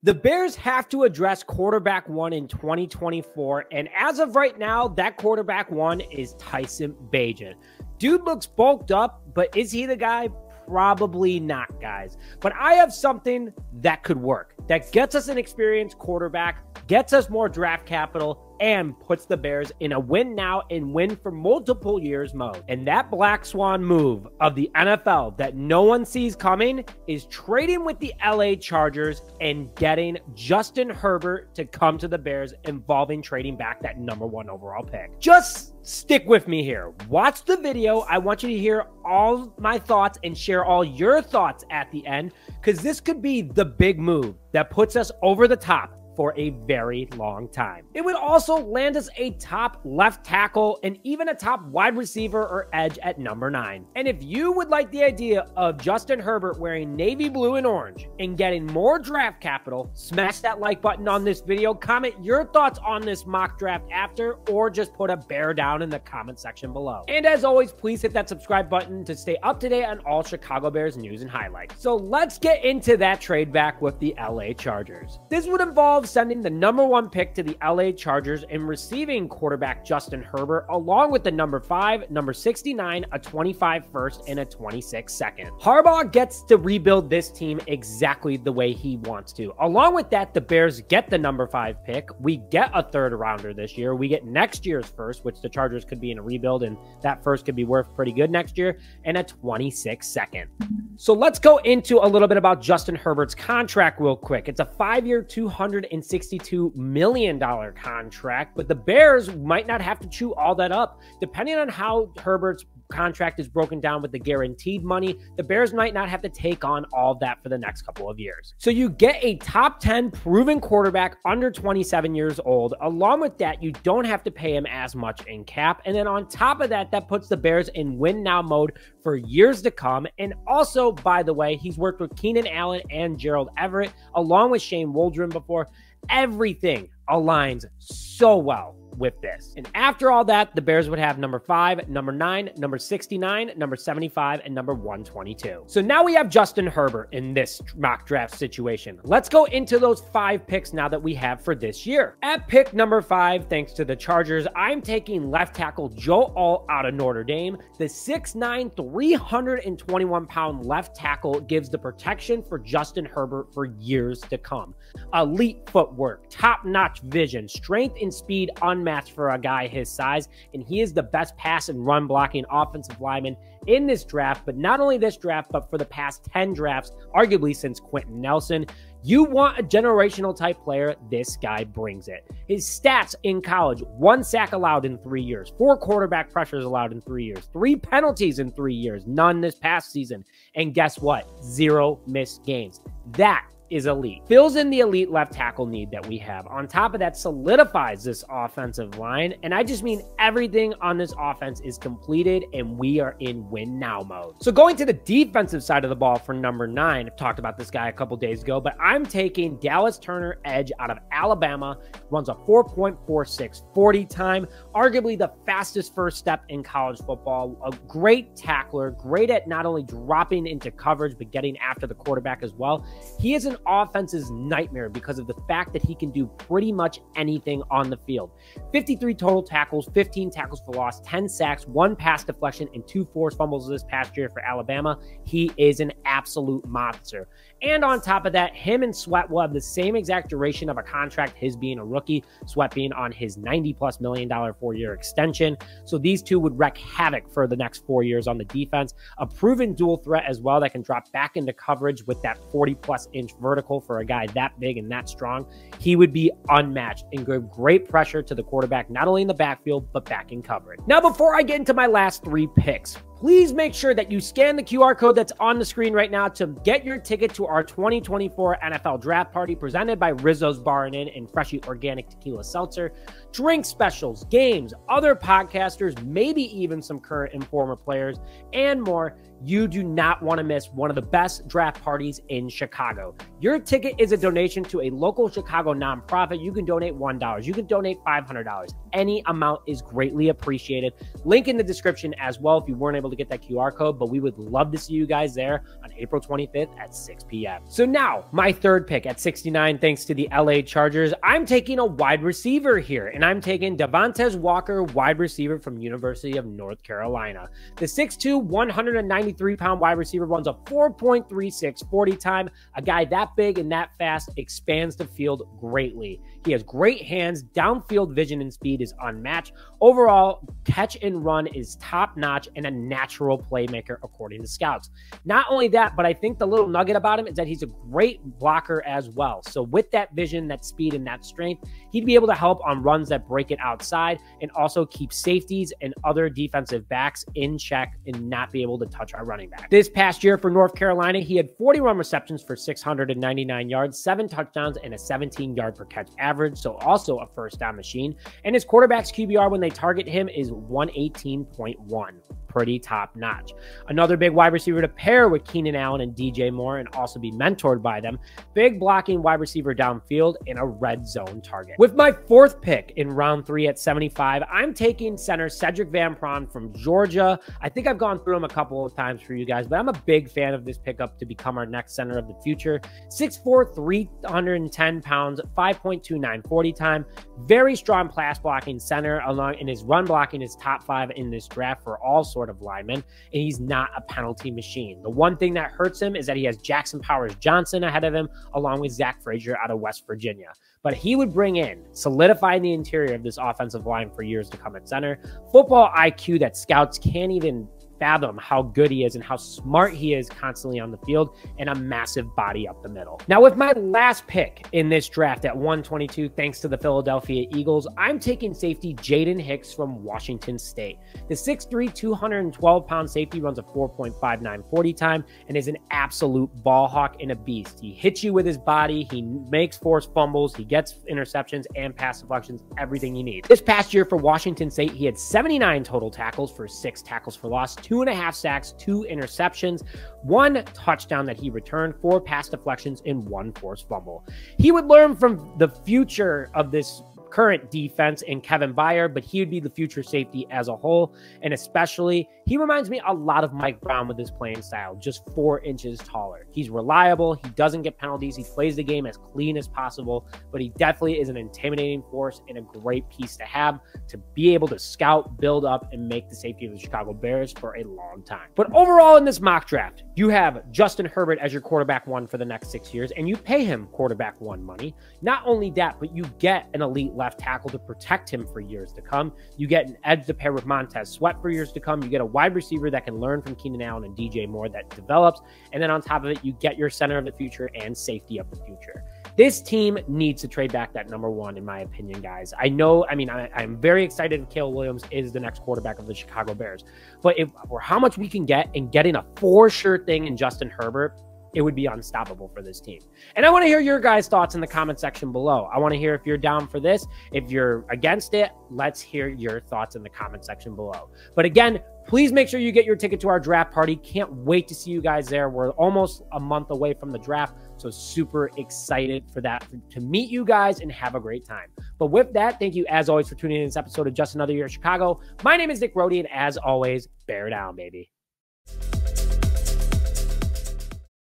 The Bears have to address quarterback one in 2024, and as of right now, that quarterback one is Tyson Bagent. Dude looks bulked up, but is he the guy? Probably not, guys. But I have something that could work, that gets us an experienced quarterback, gets us more draft capital, and puts the Bears in a win now and win for multiple years mode. And that black swan move of the NFL that no one sees coming is trading with the LA Chargers and getting Justin Herbert to come to the Bears, involving trading back that #1 overall pick. Just stick with me here. Watch the video. I want you to hear all my thoughts and share all your thoughts at the end, because this could be the big move that puts us over the top for a very long time. It would also land us a top left tackle and even a top wide receiver or edge at #9. And if you would like the idea of Justin Herbert wearing navy blue and orange and getting more draft capital, smash that like button on this video, comment your thoughts on this mock draft after, or just put a bear down in the comment section below. And as always, please hit that subscribe button to stay up to date on all Chicago Bears news and highlights. So let's get into that trade back with the LA Chargers. This would involve sending the #1 pick to the LA Chargers and receiving quarterback Justin Herbert, along with the #5, #69, a 25 first, and a 26 second. Harbaugh gets to rebuild this team exactly the way he wants to. Along with that, the Bears get the #5 pick. We get a third rounder this year. We get next year's first, which the Chargers could be in a rebuild, and that first could be worth pretty good next year, and a 26 second. So let's go into a little bit about Justin Herbert's contract real quick. It's a 5-year, $262 million contract, but the Bears might not have to chew all that up. Depending on how Herbert's contract is broken down with the guaranteed money, the Bears might not have to take on all of that for the next couple of years. So you get a top 10 proven quarterback under 27 years old. Along with that, you don't have to pay him as much in cap. And then on top of that, that puts the Bears in win now mode for years to come. And also, by the way, he's worked with Keenan Allen and Gerald Everett, along with Shane Waldron before. Everything aligns so well with this. And after all that, the Bears would have #5, #9, #69, #75, and #122. So now we have Justin Herbert in this mock draft situation. Let's go into those 5 picks now that we have for this year. At pick #5, thanks to the Chargers, I'm taking left tackle Joe Alt out of Notre Dame. The 6'9", 321-pound left tackle gives the protection for Justin Herbert for years to come. Elite footwork, top-notch vision, strength and speed unmatched for a guy his size, and he is the best pass and run blocking offensive lineman in this draft, but not only this draft, but for the past 10 drafts, arguably since Quentin Nelson. You want a generational type player, this guy brings it. His stats in college: 1 sack allowed in 3 years, 4 quarterback pressures allowed in 3 years, 3 penalties in 3 years, none this past season, and guess what? 0 missed games. That is elite. Fills in the elite left tackle need that we have. On top of that, solidifies this offensive line. And I just mean everything on this offense is completed and we are in win now mode. So going to the defensive side of the ball for #9, I've talked about this guy a couple days ago, but I'm taking Dallas Turner, edge out of Alabama. Runs a 4.46 40 time, arguably the fastest first step in college football. A great tackler, great at not only dropping into coverage, but getting after the quarterback as well. He is an offense's nightmare because of the fact that he can do pretty much anything on the field. 53 total tackles, 15 tackles for loss, 10 sacks, 1 pass deflection, and 2 forced fumbles this past year for Alabama. He is an absolute monster. And on top of that, him and Sweat will have the same exact duration of a contract, his being a rookie, Sweat being on his $90+ million 4-year extension. So these two would wreak havoc for the next 4 years on the defense. A proven dual threat as well that can drop back into coverage with that 40+ inch vertical for a guy that big and that strong. He would be unmatched and give great pressure to the quarterback, not only in the backfield, but back in coverage. Now, before I get into my last 3 picks, please make sure that you scan the QR code that's on the screen right now to get your ticket to our 2024 NFL Draft Party presented by Rizzo's Bar and Inn and Freshly Organic Tequila Seltzer. Drink specials, games, other podcasters, maybe even some current and former players, and more. you do not want to miss one of the best draft parties in Chicago. Your ticket is a donation to a local Chicago nonprofit. You can donate $1. You can donate $500. Any amount is greatly appreciated. Link in the description as well if you weren't able to get that QR code, but we would love to see you guys there on April 25th at 6 p.m. So now, my third pick at 69, thanks to the LA Chargers, I'm taking a wide receiver here, and I'm taking Devontez Walker, wide receiver from University of North Carolina. The 6'2", 193-pound wide receiver runs a 4.36 40 time. A guy that big and that fast expands the field greatly. He has great hands. Downfield vision and speed is unmatched. Overall, catch and run is top-notch and a natural playmaker, according to scouts. Not only that, but I think the little nugget about him is that he's a great blocker as well. So with that vision, that speed, and that strength, he'd be able to help on runs that break it outside and also keep safeties and other defensive backs in check and not be able to touch our running back. This past year for North Carolina, he had 41 receptions for 699 yards, 7 touchdowns, and a 17-yard per catch average, so also a first down machine. And his quarterback's QBR when they target him is 118.1. Pretty top notch. Another big wide receiver to pair with Keenan Allen and DJ Moore and also be mentored by them. Big blocking wide receiver downfield and a red zone target. With my fourth pick in round 3 at 75, I'm taking center Sedrick Van Pran from Georgia. I think I've gone through him a couple of times for you guys, but I'm a big fan of this pickup to become our next center of the future. 6'4", 310 pounds, 5.29 40 time. Very strong pass blocking center, along in his run blocking is top 5 in this draft for all sorts of linemen, and he's not a penalty machine. The one thing that hurts him is that he has Jackson Powers Johnson ahead of him, along with Zach Frazier out of West Virginia. But he would bring in, solidify the interior of this offensive line for years to come at center. Football IQ that scouts can't even fathom how good he is and how smart he is constantly on the field, and a massive body up the middle. Now, with my last pick in this draft at 122, thanks to the Philadelphia Eagles, I'm taking safety Jayden Hicks from Washington State. The 6'3", 212-pound safety runs a 4.59 40 time and is an absolute ball hawk and a beast. He hits you with his body, he makes forced fumbles, he gets interceptions and pass deflections, everything you need. This past year for Washington State, he had 79 total tackles for 6 tackles for loss, 2.5 sacks, 2 interceptions, 1 touchdown that he returned, 4 pass deflections, and 1 forced fumble. He would learn from the future of this current defense in Kevin Byard, but he would be the future safety as a whole. And especially, he reminds me a lot of Mike Brown with his playing style, just 4 inches taller. He's reliable. He doesn't get penalties. He plays the game as clean as possible, but he definitely is an intimidating force and a great piece to have to be able to scout, build up, and make the safety of the Chicago Bears for a long time. But overall in this mock draft, you have Justin Herbert as your quarterback 1 for the next 6 years, and you pay him quarterback 1 money. Not only that, but you get an elite left tackle to protect him for years to come. You get an edge to pair with Montez Sweat for years to come. You get a wide receiver that can learn from Keenan Allen and DJ Moore that develops. And then on top of it, you get your center of the future and safety of the future. This team needs to trade back that number 1, in my opinion, guys. I'm very excited if Caleb Williams is the next quarterback of the Chicago Bears. But for how much we can get and getting a for sure thing in Justin Herbert, it would be unstoppable for this team. And I want to hear your guys' thoughts in the comment section below. I want to hear if you're down for this. If you're against it, let's hear your thoughts in the comment section below. But again, please make sure you get your ticket to our draft party. Can't wait to see you guys there. We're almost a month away from the draft, so super excited for that, to meet you guys and have a great time. But with that, thank you as always for tuning in to this episode of Just Another Year of Chicago. My name is Nick Brody, and as always, bear down, baby.